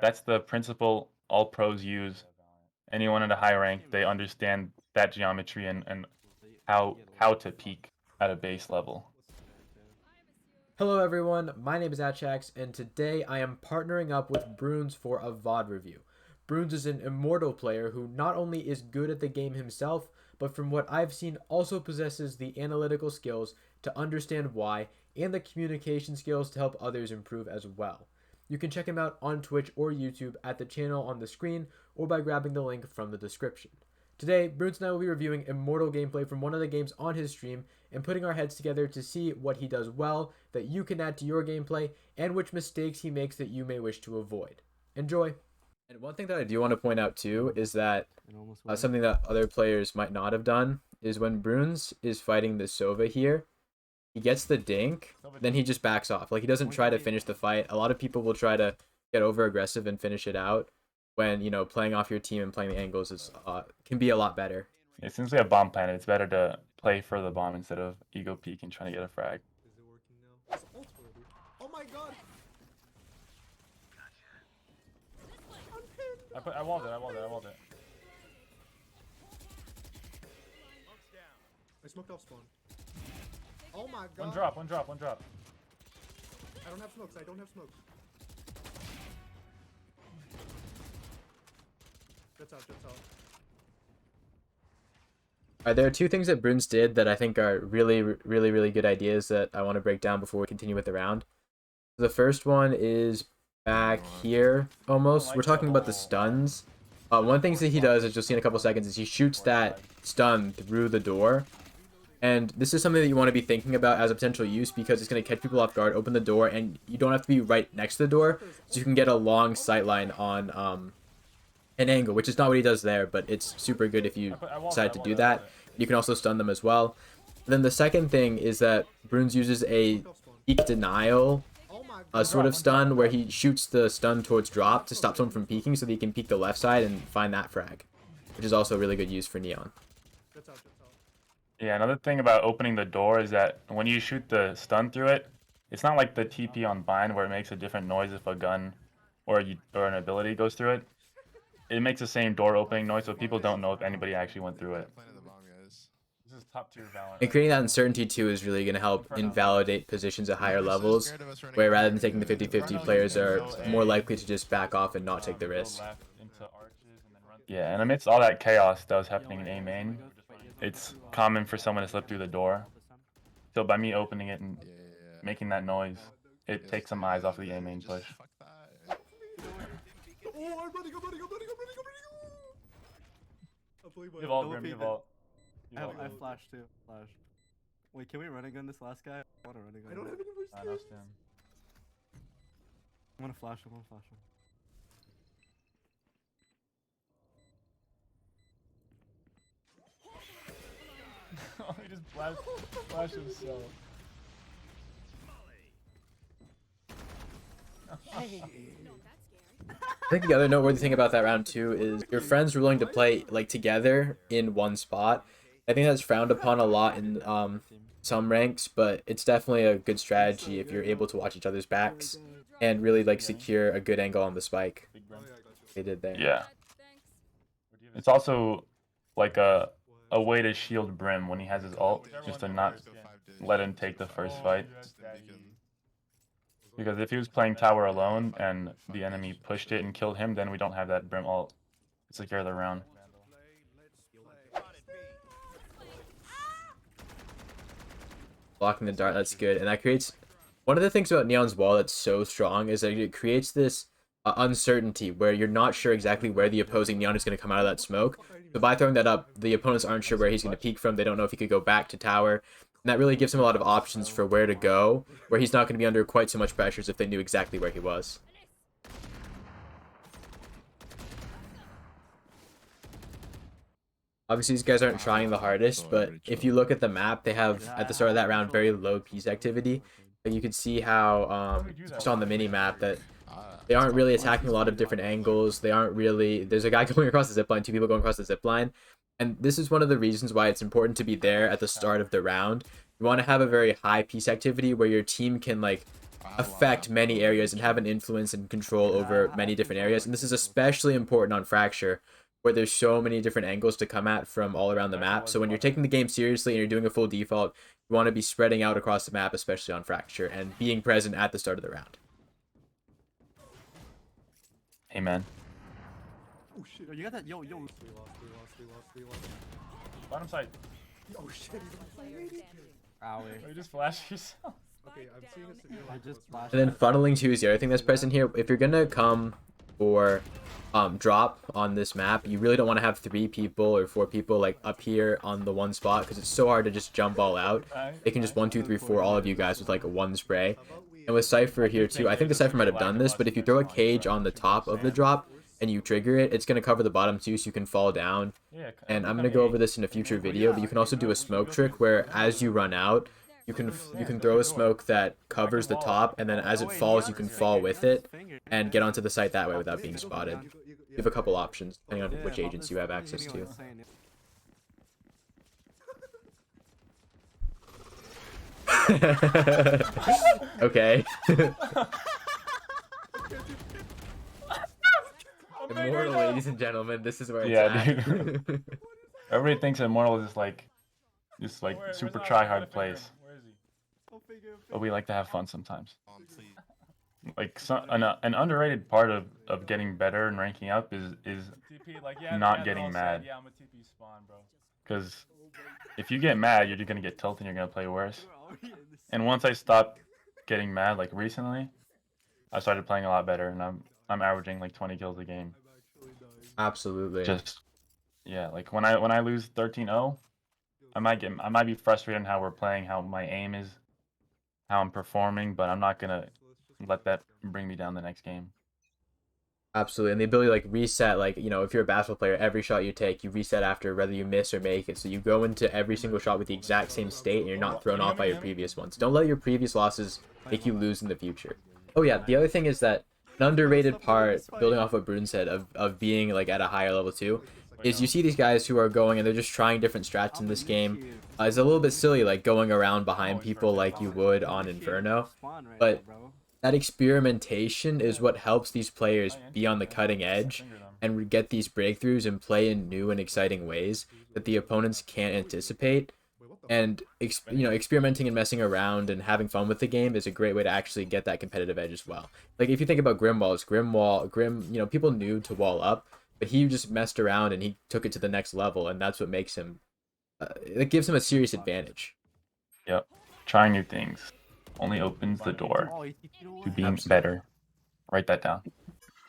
That's the principle all pros use. Anyone at a high rank, they understand that geometry and how to peak at a base level. Hello everyone, my name is Achax, and today I am partnering up with Broons for a VOD review. Broons is an Immortal player who not only is good at the game himself, but from what I've seen also possesses the analytical skills to understand why and the communication skills to help others improve as well. You can check him out on Twitch or YouTube at the channel on the screen or by grabbing the link from the description. Today, Broons and I will be reviewing Immortal gameplay from one of the games on his stream and putting our heads together to see what he does well that you can add to your gameplay and which mistakes he makes that you may wish to avoid. Enjoy! And one thing that I do want to point out too is that something that other players might not have done is when Broons is fighting the Sova here, he gets the dink, then he just backs off. Like, he doesn't try to finish the fight. A lot of people will try to get over aggressive and finish it out when, you know, playing off your team and playing the angles is can be a lot better. Yeah, since we have bomb planted, it's better to play for the bomb instead of ego peek and trying to get a frag. Is it working now? It's ult already. Oh my god! I walled it. I smoked off spawn. Oh my god! One drop. I don't have smokes. That's out. There are two things that Broons did that I think are really good ideas that I want to break down before we continue with the round. The first one is back here, almost. We're talking about the stuns. One thing that he does, as you'll see in a couple seconds, is he shoots that stun through the door. And this is something that you want to be thinking about as a potential use because it's going to catch people off guard, open the door, and you don't have to be right next to the door, so you can get a long sight line on an angle, which is not what he does there, but it's super good if you decide to do that. You can also stun them as well. And then the second thing is that Broons uses a peek denial sort of stun where he shoots the stun towards drop to stop someone from peeking so that he can peek the left side and find that frag, which is also really good use for Neon. That's out. Yeah, another thing about opening the door is that when you shoot the stun through it, it's not like the TP on bind where it makes a different noise if a gun or an ability goes through it. It makes the same door opening noise, so people don't know if anybody actually went through it. This is top tier Valorant. And creating that uncertainty too is really going to help invalidate positions at higher levels, where rather than taking the 50-50, players are more likely to just back off and not take the risk. Yeah, and amidst all that chaos that was happening in A main, it's common for someone to slip through the door. So by me opening it and making that noise, it takes some eyes off of the A main push. Oh, I'm running. You vault, Grim, you vault. I flashed too. Wait, can we run again this last guy? I want to run again. I don't have any more I skins. understand. I'm gonna flash him. Oh, he just flashed himself. I think the other noteworthy thing about that round too is your friends were willing to play like together in one spot. I think that's frowned upon a lot in some ranks, but it's definitely a good strategy if you're able to watch each other's backs and really like secure a good angle on the spike. They did there. Yeah. It's also like a way to shield Brim when he has his ult, just to not let him take the first fight. Because if he was playing tower alone and the enemy pushed it and killed him, then we don't have that Brim ult to secure the round. Blocking the dart, that's good. And that creates... One of the things about Neon's wall that's so strong is that it creates this uncertainty where you're not sure exactly where the opposing Neon is going to come out of that smoke. So by throwing that up, the opponents aren't sure where he's going to peek from. They don't know if he could go back to tower. And that really gives him a lot of options for where to go, where he's not going to be under quite so much pressures if they knew exactly where he was. Obviously, these guys aren't trying the hardest, but if you look at the map, they have, at the start of that round, very low piece activity. And you can see how, just on the mini-map, that they aren't really attacking a lot of different angles. They aren't really... There's a guy going across the zipline, two people going across the zipline. And this is one of the reasons why it's important to be there at the start of the round. You want to have a very high piece activity where your team can, like, affect many areas and have an influence and control over many different areas. And this is especially important on Fracture, where there's so many different angles to come at from all around the map. So when you're taking the game seriously and you're doing a full default, you want to be spreading out across the map, especially on Fracture, and being present at the start of the round. Amen. Oh shit. Yo, you got that? Yo. We lost. Bottom side. Oh shit. Owie. You just flash yourself. Okay, I'm seeing a severe I just flashed. And then funneling too is the other thing that's present here. If you're gonna come for drop on this map, you really don't want to have 3 people or 4 people like up here on the one spot, because it's so hard to just jump all out. They can just 1, 2, 3, 4 all of you guys with like a 1 spray. And with Cypher here too, I think the Cypher might have done this, but if you throw a cage on the top of the drop and you trigger it, it's going to cover the bottom too, so you can fall down. And I'm going to go over this in a future video, but you can also do a smoke trick where as you run out, you can throw a smoke that covers the top, and then as it falls, you can fall with it and get onto the site that way without being spotted. You have a couple options depending on which agents you have access to. Okay. Immortal, ladies and gentlemen, this is where it's at. Dude. Everybody thinks Immortal is just like super try hard plays, but we like to have fun sometimes. Like an underrated part of getting better and ranking up is not getting mad. Because if you get mad, you're gonna get tilted and you're gonna play worse. And once I stopped getting mad, like recently, I started playing a lot better, and I'm averaging like 20 kills a game. Absolutely. Just yeah, like when I lose 13-0, I might be frustrated in how we're playing, how my aim is, how I'm performing, but I'm not gonna let that bring me down the next game. Absolutely. And the ability to like reset, like, you know, if you're a basketball player, every shot you take, you reset after whether you miss or make it. So you go into every single shot with the exact same state and you're not thrown off by your previous ones. Don't let your previous losses make you lose in the future. Oh yeah, the other thing is that an underrated part, building off what Broons said, of being like at a higher level too, is you see these guys who are going and they're just trying different strats in this game. It's a little bit silly, like going around behind people like you would on Inferno, but that experimentation is what helps these players be on the cutting edge and get these breakthroughs and play in new and exciting ways that the opponents can't anticipate. And experimenting and messing around and having fun with the game is a great way to actually get that competitive edge as well. Like if you think about Grim, you know, people knew to wall up, but he just messed around and he took it to the next level, and that's what makes him it gives him a serious advantage. Yep. Trying new things only opens the door to being better. Write that down.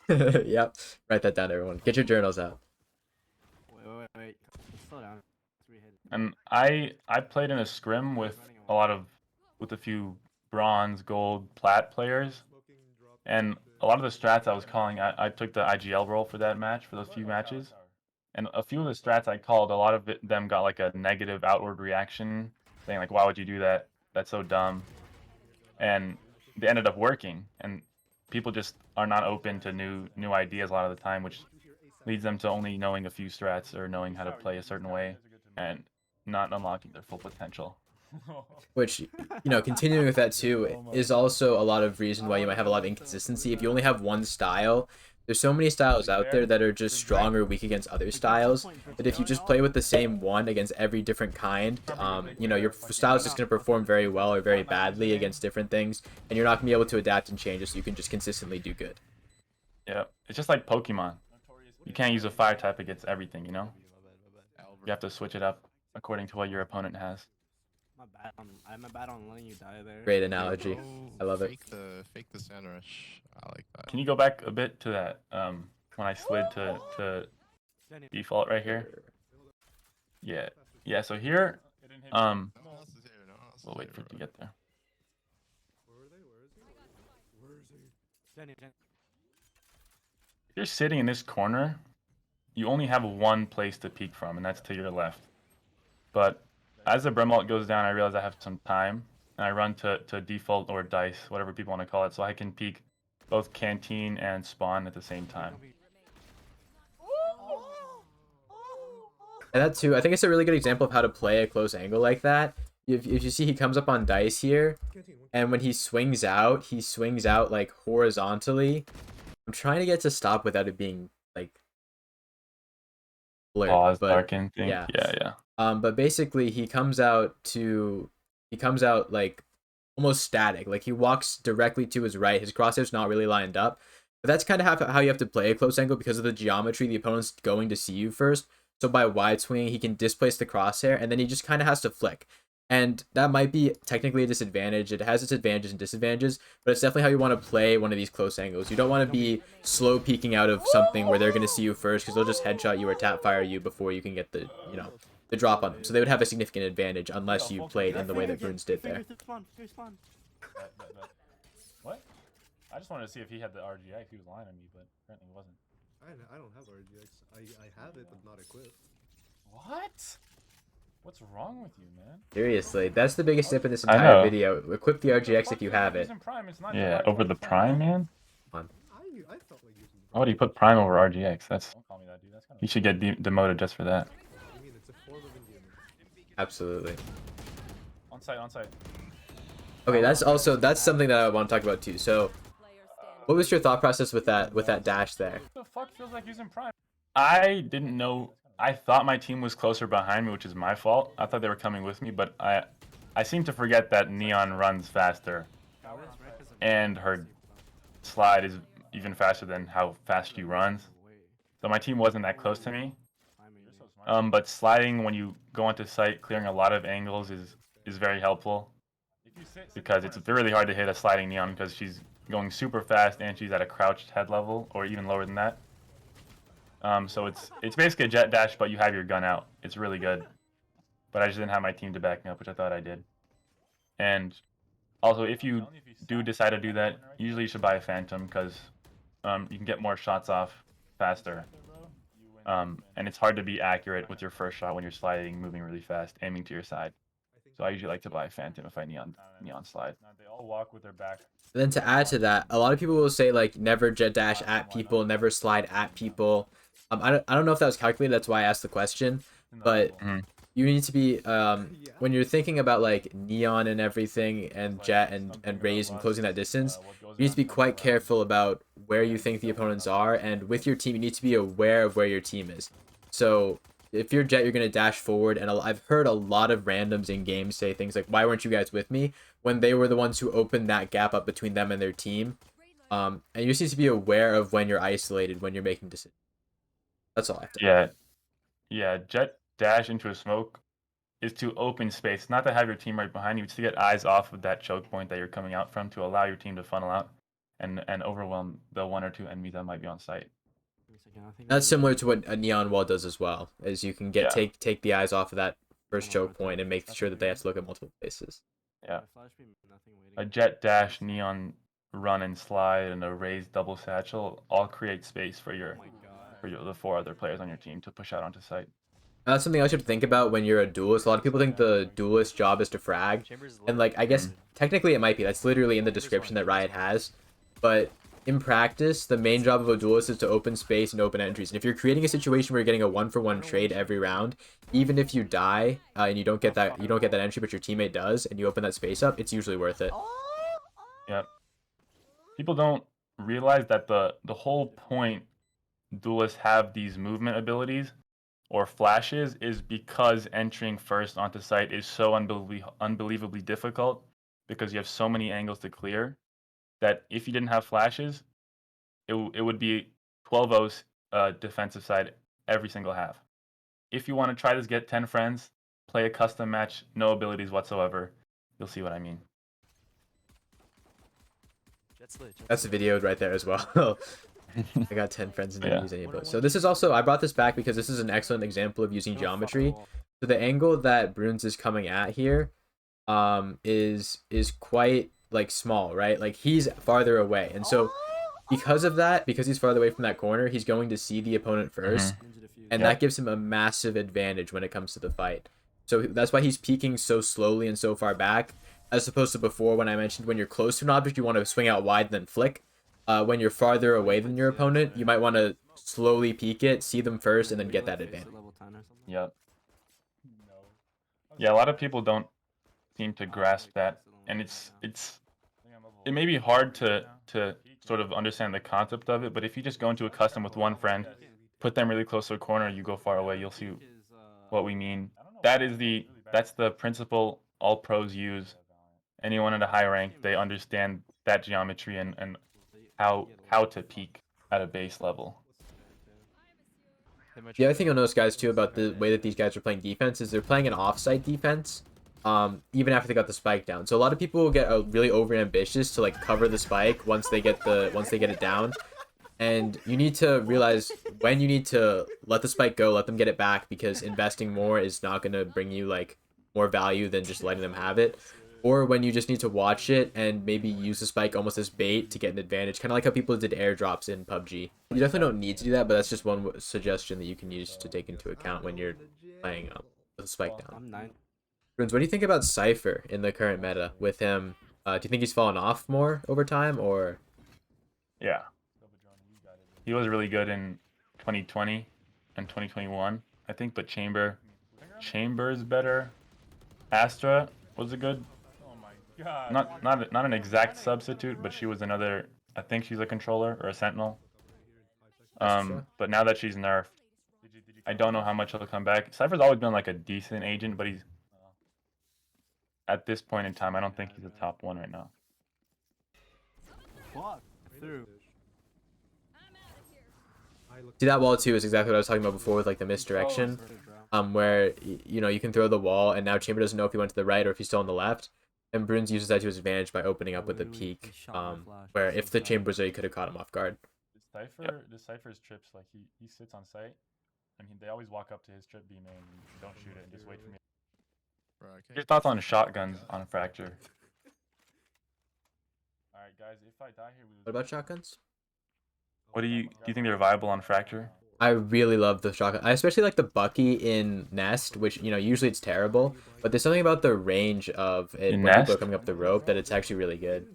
Yep. Write that down, everyone. Get your journals out. Wait. Slow down. And I played in a scrim with a few bronze, gold, plat players, and a lot of the strats I was calling, I took the IGL role for that match, for those few matches, and a few of the strats I called, a lot of them got like a negative outward reaction, saying like, why would you do that? That's so dumb. And they ended up working, and people just are not open to new ideas a lot of the time, which leads them to only knowing a few strats or knowing how to play a certain way and not unlocking their full potential. Which, you know, continuing with that too, is also a lot of reason why you might have a lot of inconsistency. If you only have one style, there's so many styles out there that are just strong or weak against other styles, that if you just play with the same one against every different kind, you know, your style is just going to perform very well or very badly against different things, and you're not going to be able to adapt and change it, so you can just consistently do good. Yeah, it's just like Pokemon. You can't use a fire type against everything, you know? You have to switch it up according to what your opponent has. I'm bad on letting you die there. Great analogy. I love it. Fake the sand rush. I like that. Can you go back a bit to that, when I slid to default right here? Yeah, so here, we'll wait for it to get there. If you're sitting in this corner, you only have one place to peek from, and that's to your left. But as the Brimalt goes down, I realize I have some time, and I run to default or dice, whatever people want to call it, so I can peek both canteen and spawn at the same time. And that too, I think it's a really good example of how to play a close angle like that. if you see, he comes up on dice here, and when he swings out like horizontally. I'm trying to get to stop without it being like blurred, Pause, but darken thing. yeah. Yeah. But basically he comes out like almost static. Like he walks directly to his right. His crosshair's not really lined up. But that's kind of how you have to play a close angle because of the geometry. The opponent's going to see you first. So by wide swinging, he can displace the crosshair, and then he just kind of has to flick. And that might be technically a disadvantage. It has its advantages and disadvantages, but it's definitely how you want to play one of these close angles. You don't want to be slow peeking out of something where they're going to see you first, because they'll just headshot you or tap fire you before you can get the drop on them. So they would have a significant advantage unless you played in the way that Broons did there. What? I just wanted to see if he had the RGX. He was lying on me, but apparently he wasn't. I don't have RGX. I have it, but not equipped. What? What's wrong with you, man? Seriously, that's the biggest tip in this I entire know. video. Equip the RGX if you have it. Yeah, over the Prime, man? I felt like using the Why would he put Prime over RGX? Don't call me that, dude. He should get demoted just for that. I mean, it's a form of endearment. Absolutely. On site. Okay, that's something that I want to talk about too. So, what was your thought process with that dash there? What the fuck feels like using Prime? I didn't know. I thought my team was closer behind me, which is my fault. I thought they were coming with me, but I seem to forget that Neon runs faster, and her slide is even faster than how fast she runs. So my team wasn't that close to me. But sliding when you go onto site, clearing a lot of angles is very helpful, because it's really hard to hit a sliding Neon because she's going super fast and she's at a crouched head level or even lower than that. So it's basically a jet dash, but you have your gun out. It's really good. But I just didn't have my team to back me up, which I thought I did. And also, if you do decide to do that, usually you should buy a Phantom, because you can get more shots off faster. And it's hard to be accurate with your first shot when you're sliding, moving really fast, aiming to your side. So I usually like to buy a Phantom if I neon slide. They all walk with their back. Then to add to that, a lot of people will say like never jet dash at people, never slide at people. I don't know if that was calculated. That's why I asked the question. But you need to be when you're thinking about like neon and everything, and jet and raise and closing that distance, you need to be quite careful about where you think the opponents are, and with your team you need to be aware of where your team is. So if you're jet, you're gonna dash forward, and I've heard a lot of randoms in games say things like, "Why weren't you guys with me?" when they were the ones who opened that gap up between them and their team. And you just need to be aware of when you're isolated, when you're making decisions. That's all I have to Yeah. Yeah, jet dash into a smoke is to open space, not to have your team right behind you. It's to get eyes off of that choke point that you're coming out from, to allow your team to funnel out and overwhelm the one or two enemies that might be on site. That's similar to what a neon wall does as well, as you can get take the eyes off of that first choke point and make sure that they have to look at multiple places. Yeah. A jet dash, neon run and slide, and a raised double satchel all create space for the four other players on your team to push out onto site. That's something else you have to think about when you're a duelist. A lot of people think the duelist job is to frag, and like I guess technically it might be. That's literally in the description that Riot has, but in practice, the main job of a duelist is to open space and open entries. And if you're creating a situation where you're getting a 1-for-1 trade every round, even if you die and you don't get that entry, but your teammate does, and you open that space up, it's usually worth it. Yep. People don't realize that the whole point duelists have these movement abilities or flashes is because entering first onto site is so unbelievably difficult, because you have so many angles to clear, that if you didn't have flashes, it would be 12-0 defensive side every single half. If you want to try this, get 10 friends, play a custom match, no abilities whatsoever, you'll see what I mean. That's a video right there as well. I got 10 friends and didn't use any abilities. So this is also, I brought this back because this is an excellent example of using geometry. So the angle that Broons is coming at here is quite like small, right? Like he's farther away, and so because of that, because he's farther away from that corner, he's going to see the opponent first, and that gives him a massive advantage when it comes to the fight. So that's why he's peeking so slowly and so far back, as opposed to before when I mentioned when you're close to an object you want to swing out wide and then flick. When you're farther away than your opponent, you might want to slowly peek it, see them first, and then get that advantage. Yep. Yeah, a lot of people don't seem to grasp that, and it may be hard to sort of understand the concept of it, but if you just go into a custom with one friend, put them really close to a corner, you go far away, you'll see what we mean. That's the principle all pros use. Anyone at a high rank, they understand that geometry and how to peak at a base level. The other thing you'll notice, guys, too, about the way that these guys are playing defense is they're playing an offsite defense, even after they got the spike down. So a lot of people will get really over ambitious to like cover the spike once they get it down, and you need to realize when you need to let the spike go, let them get it back, because investing more is not going to bring you like more value than just letting them have it. Or when you just need to watch it and maybe use the spike almost as bait to get an advantage, kind of like how people did airdrops in PUBG. You definitely don't need to do that, but that's just one suggestion that you can use to take into account when you're playing with a spike down. I'm 9. Bruins, what do you think about Cypher in the current meta with him? Do you think he's fallen off more over time, or? Yeah. He was really good in 2020 and 2021, I think, but Chamber's better. Astra was a good, not an exact substitute, but she was another. I think she's a controller or a sentinel. But now that she's nerfed, I don't know how much he'll come back. Cypher's always been like a decent agent, but he's at this point in time, I don't think he's a top one right now. Fuck. Through. See, that wall too is exactly what I was talking about before with like the misdirection, where you know you can throw the wall and now Chamber doesn't know if he went to the right or if he's still on the left, and Bruins uses that to his advantage by opening up with a peek, where if the Chamber was there, he could have caught him off guard. The Cypher's trips, like he sits on site, and they always walk up to his trip beam and don't shoot it and just wait for me. Your thoughts on shotguns on Fracture? All right, guys, if I die here, we lose. What about shotguns? What do you think they're viable on Fracture? I really love the shotgun. I especially like the Bucky in Nest, which, you know, usually it's terrible, but there's something about the range of it In when people Nest? are coming up the rope that it's actually really good.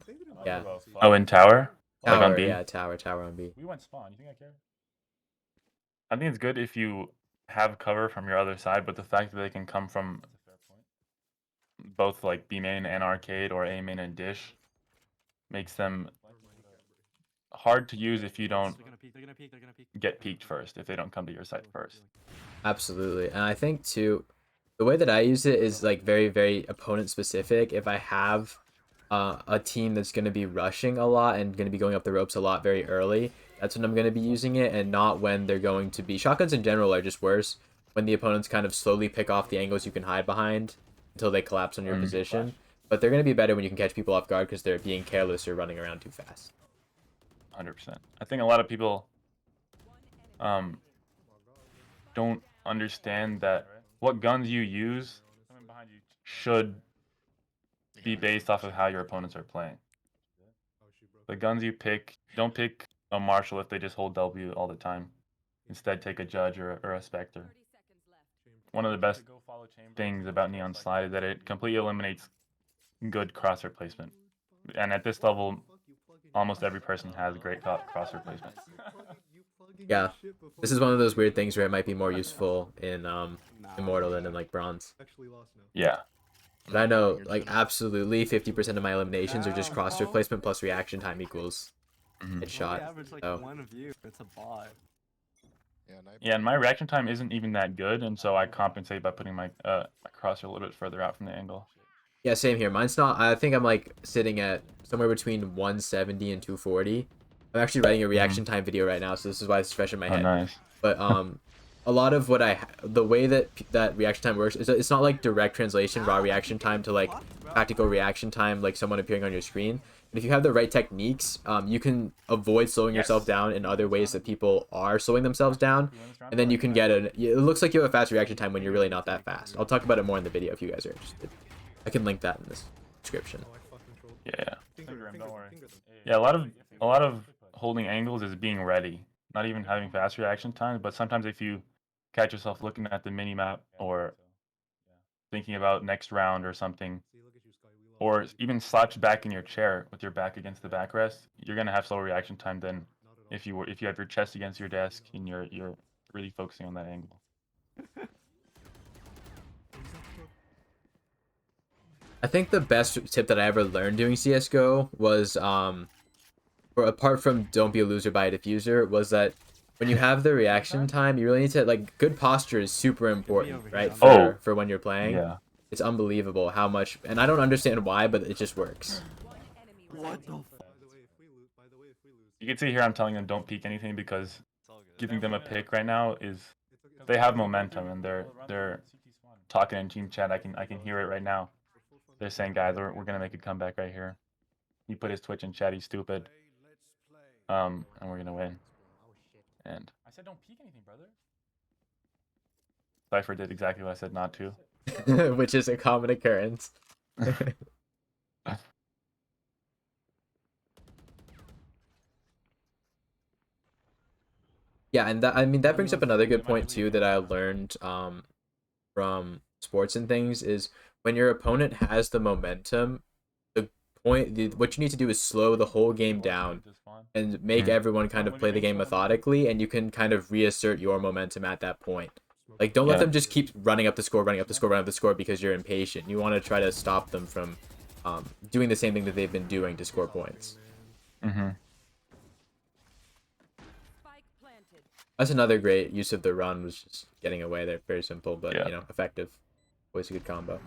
Yeah. Oh, in Tower? Like Tower, on B? yeah, tower on B. We went spawn. You think I care? I think it's good if you have cover from your other side, but the fact that they can come from both like B main and arcade or A main and dish makes them hard to use if you don't They're gonna peek. get peeked first, if they don't come to your side first. Absolutely. And I think too, the way that I use it is like very, very opponent specific. If I have a team that's going to be rushing a lot and going to be going up the ropes a lot very early, that's when I'm going to be using it, and not when they're going to be... Shotguns in general are just worse when the opponents kind of slowly pick off the angles you can hide behind until they collapse on your position. But they're going to be better when you can catch people off guard because they're being careless or running around too fast. 100%. I think a lot of people don't understand that what guns you use should be based off of how your opponents are playing. The guns you pick, don't pick a Marshall if they just hold W all the time. Instead, take a Judge or a Spectre. One of the best things about Neon Slide is that it completely eliminates good crosshair placement. And at this level, almost every person has great crosshair placement. Yeah, this is one of those weird things where it might be more useful in Immortal than in like Bronze. Yeah. But I know, like, absolutely 50% of my eliminations are just crosshair placement plus reaction time equals headshot. Average like So. one view. It's a bot. Yeah, and my reaction time isn't even that good, and so I compensate by putting my crosshair a little bit further out from the angle. Yeah, same here. Mine's not... I think I'm, like, sitting at somewhere between 170 and 240. I'm actually writing a reaction time video right now, so this is why it's fresh in my head. Oh, nice. But, a lot of what the way that reaction time works is it's not like direct translation, raw reaction time to like practical reaction time, like someone appearing on your screen. But if you have the right techniques, you can avoid slowing yourself down in other ways that people are slowing themselves down, and then you can get it looks like you have a fast reaction time when you're really not that fast. I'll talk about it more in the video if you guys are interested. I can link that in this description. Yeah. Yeah, a lot of holding angles is being ready, not even having fast reaction times, but sometimes if you catch yourself looking at the mini map or thinking about next round or something, or even slouched back in your chair with your back against the backrest, you're gonna have slower reaction time than if you have your chest against your desk and you're really focusing on that angle. I think the best tip that I ever learned doing CS:GO was or apart from don't be a loser by a diffuser, was that when you have the reaction time, you really need to like good posture is super important, over here right? on Oh. For when you're playing. Yeah. It's unbelievable how much, and I don't understand why, but it just works. What the? By the way, if we lose, You can see here I'm telling them don't peek anything because It's all good. giving them a pick right now is it's okay. they have momentum and they're talking in team chat. I can hear it right now. They're saying, guys, we're gonna make a comeback right here. He put his Twitch in chat. He's stupid. And we're gonna win. And I said don't peek anything, brother. Cypher did exactly what I said not to. Which is a common occurrence. Yeah, and that I mean that brings up another good point too that I learned from sports and things is when your opponent has the momentum, what you need to do is slow the whole game down and make everyone kind of play the game methodically, and you can kind of reassert your momentum at that point. Like don't let them just keep running up the score, running up the score, running up the score because you're impatient. You want to try to stop them from doing the same thing that they've been doing to score points. Mm-hmm. That's another great use of the run, was just getting away there. Very simple, but Yeah. you know, effective. Always a good combo.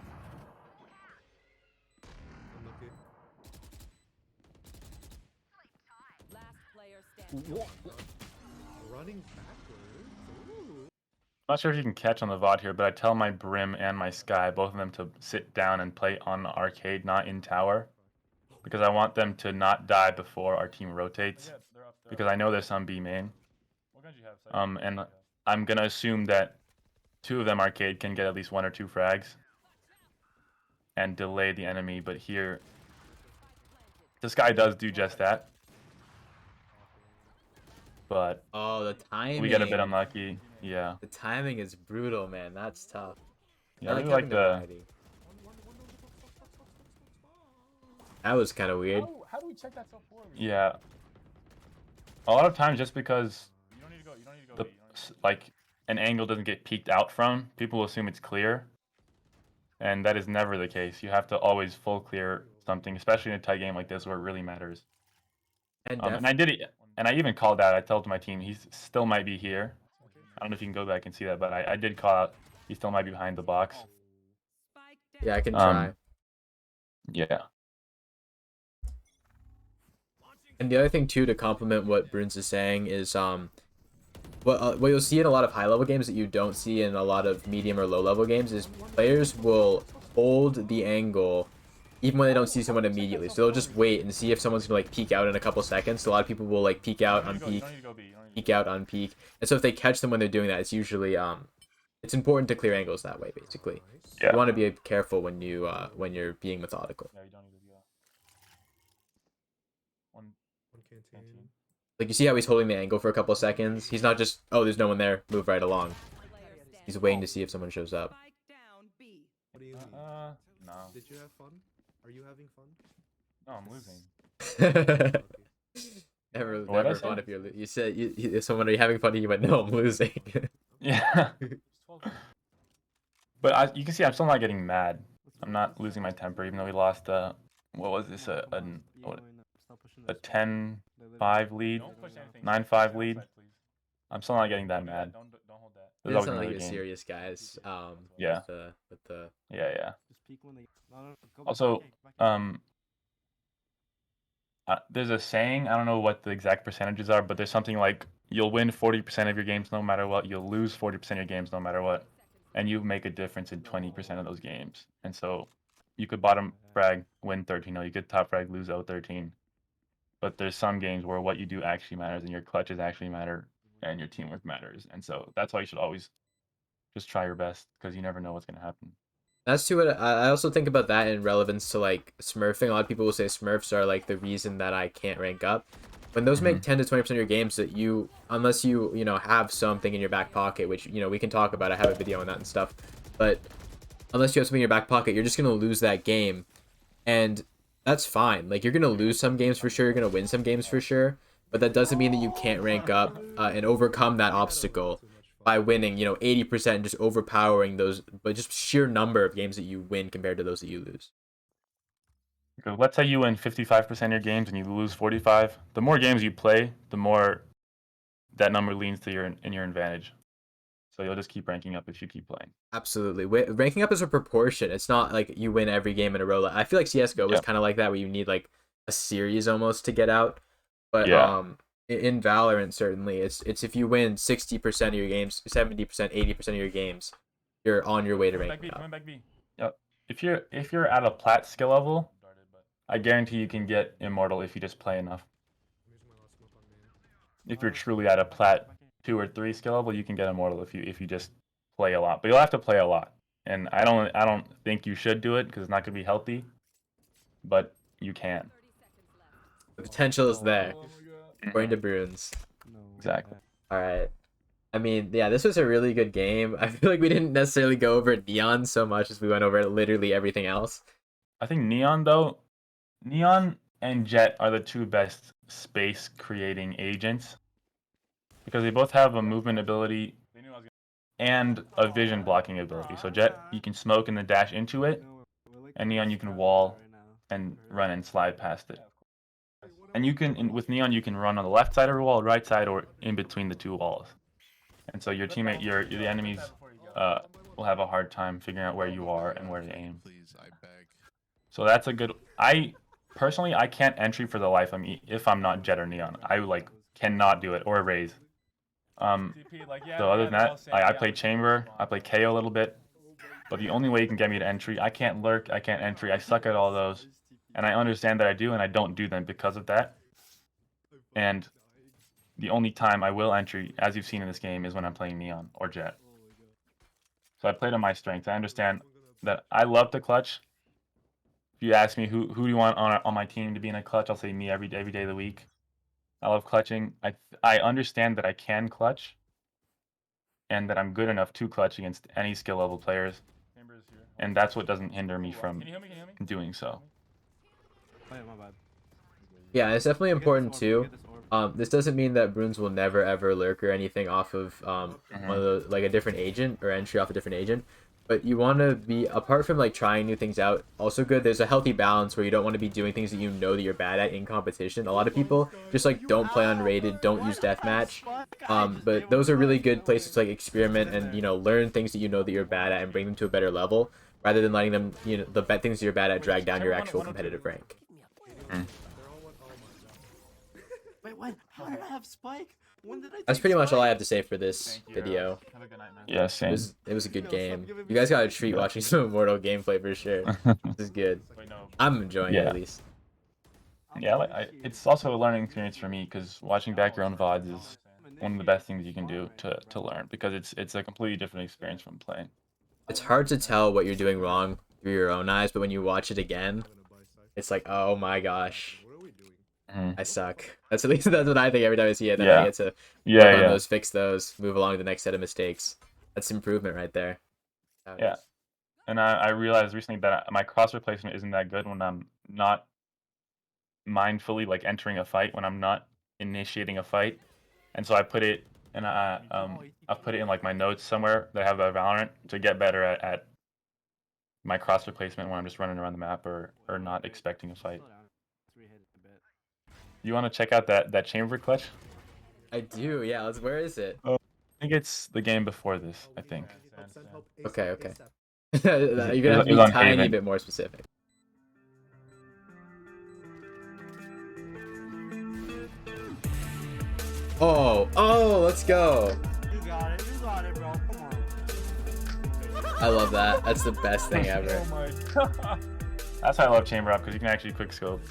Unlucky. Running backwards. Ooh. I'm not sure if you can catch on the VOD here, but I tell my Brim and my Sky, both of them, to sit down and play on the arcade, not in tower, because I want them to not die before our team rotates, because I know there's some B main. And I'm gonna assume that two of them arcade can get at least 1 or 2 frags and delay the enemy, but here the Sky does do just that. But Oh, the timing. we get a bit unlucky. Yeah. The timing is brutal, man. That's tough. Yeah, I really having like the variety. That was kind of weird. How do we check that so poorly? Yeah. A lot of times, just because the like an angle doesn't get peeked out from, people assume it's clear, and that is never the case. You have to always full clear something, especially in a tight game like this where it really matters. And And I did it, and I even called out. I told my team he still might be here. I don't know if you can go back and see that, but I did call out. He still might be behind the box. yeah, I can try. Yeah. And the other thing too, to complement what Broons is saying, is what you'll see in a lot of high level games that you don't see in a lot of medium or low level games is players will hold the angle even when they don't see someone immediately. So they'll just wait and see if someone's gonna like peek out in a couple seconds. So a lot of people will like peek out on peek, peek out on peek. And so if they catch them when they're doing that, it's usually it's important to clear angles that way, basically. Yeah. You want to be careful when you're being methodical. Yeah, you don't need to go. One canteen. Like, you see how he's holding the angle for a couple of seconds? He's not just, oh, there's no one there, move right along. He's waiting to see if someone shows up. What do you mean? No. Did you have fun? Are you having fun? No, I'm losing. Never fun if you said, if someone, are you having fun? And you went, no, I'm losing. Yeah. But you can see I'm still not getting mad. I'm not losing my temper, even though we lost what was this, a 10-5 lead, 9-5 lead. I'm still not getting that mad. There's It's always not like another you're game. serious, guys. Yeah. With the Yeah. Just peek when they. Go back, Also, back in. there's a saying, I don't know what the exact percentages are, but there's something like you'll win 40% of your games no matter what, you'll lose 40% of your games no matter what, and you make a difference in 20% of those games. And so you could bottom frag, win 13-0, you could top frag, lose 0-13. But there's some games where what you do actually matters and your clutches actually matter and your teamwork matters. And so that's why you should always just try your best, because you never know what's going to happen. That's too what I also think about that in relevance to like smurfing. A lot of people will say Smurfs are like the reason that I can't rank up. When those make 10 to 20% of your games, that you, unless you have something in your back pocket, which we can talk about. I have a video on that and stuff. But unless you have something in your back pocket, you're just gonna lose that game, and that's fine. Like, you're gonna lose some games for sure. You're gonna win some games for sure. But that doesn't mean that you can't rank up and overcome that obstacle by winning, 80% and just overpowering those, but just sheer number of games that you win compared to those that you lose. Because let's say you win 55% of your games and you lose 45. The more games you play, the more that number leans to your advantage. So you'll just keep ranking up if you keep playing. Absolutely. Ranking up is a proportion. It's not like you win every game in a row. I feel like CS:GO was kind of like that, where you need like a series almost to get out. But in Valorant, certainly, it's if you win 60% of your games, 70%, 80% of your games, you're on your way to ranking up. Yep. If you're at a plat skill level, I guarantee you can get Immortal if you just play enough. If you're truly at a plat 2 or 3 skill level, you can get Immortal if you just play a lot. But you'll have to play a lot, and I don't think you should do it because it's not gonna be healthy. But you can. The potential is there, according to Broons. Exactly. All right. I mean, yeah, this was a really good game. I feel like we didn't necessarily go over Neon so much as we went over literally everything else. I think Neon and Jet are the two best space creating agents because they both have a movement ability and a vision blocking ability. So Jet, you can smoke and then dash into it, and Neon, you can wall and run and slide past it. And with Neon, you can run on the left side of the wall, right side, or in between the two walls. And so your teammate, the enemies, will have a hard time figuring out where you are and where to aim. Please, I beg. So that's a good. I can't entry for the life of me if I'm not Jet or Neon. I cannot do it or Raze. So other than that, I play Chamber, I play KO a little bit, but the only way you can get me to entry, I can't lurk, I can't entry, I suck at all those, and I understand that I do, and I don't do them because of that. And the only time I will entry, as you've seen in this game, is when I'm playing Neon or Jet. So I play to my strengths. I understand that I love to clutch. If you ask me who do you want on my team to be in a clutch, I'll say me every day of the week. I love clutching. I understand that I can clutch, and that I'm good enough to clutch against any skill level players, and that's what doesn't hinder me from doing so. Oh, yeah, my bad. Yeah, it's definitely important too. This doesn't mean that Broons will never ever lurk or anything off of one of the a different agent or entry off a different agent. But you want to be, apart from trying new things out, also good. There's a healthy balance where you don't want to be doing things that you know that you're bad at in competition. A lot of people just don't play unrated, don't use deathmatch. But those are really good places to experiment and learn things that you know that you're bad at and bring them to a better level, rather than letting them the bad things that you're bad at drag down your actual competitive rank. Wait, what? How did I have Spike? When did I That's take pretty much all I Spike? have to say for this video. Have a good night, man. Yeah, same. It was a good game. You guys got a treat watching some Immortal gameplay for sure. This is good. I'm enjoying it at least. Yeah, it's also a learning experience for me because watching back your own VODs is one of the best things you can do to learn, because it's a completely different experience from playing. It's hard to tell what you're doing wrong through your own eyes, but when you watch it again, it's like, oh my gosh, I suck. That's at least that's what I think every time I see it. Then I get to work on those, fix those, move along to the next set of mistakes. That's improvement right there. Yeah, and I realized recently that my cross replacement isn't that good when I'm not mindfully entering a fight, when I'm not initiating a fight, and so I put it and I've put it in my notes somewhere that I have a Valorant to get better at my cross replacement when I'm just running around the map or not expecting a fight. You want to check out that chamber clutch? I do, yeah. Where is it? I think it's the game before this, I think. Okay. You're gonna have to be a tiny bit more specific. Oh, let's go. You got it, bro. Come on. I love that. That's the best thing ever. Oh my god. That's why I love chamber up, because you can actually quick scope.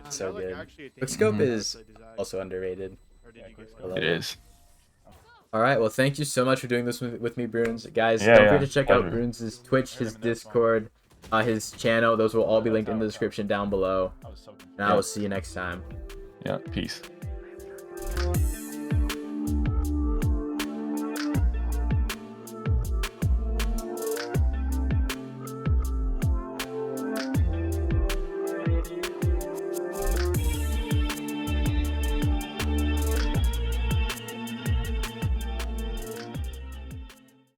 So good. Quickscope is also underrated. It is. All right, well, thank you so much for doing this with me, Broons. Guys, don't forget to check out Broons' Twitch, his Discord, his channel. Those will all be linked in the description down below. And I will see you next time. Yeah, peace.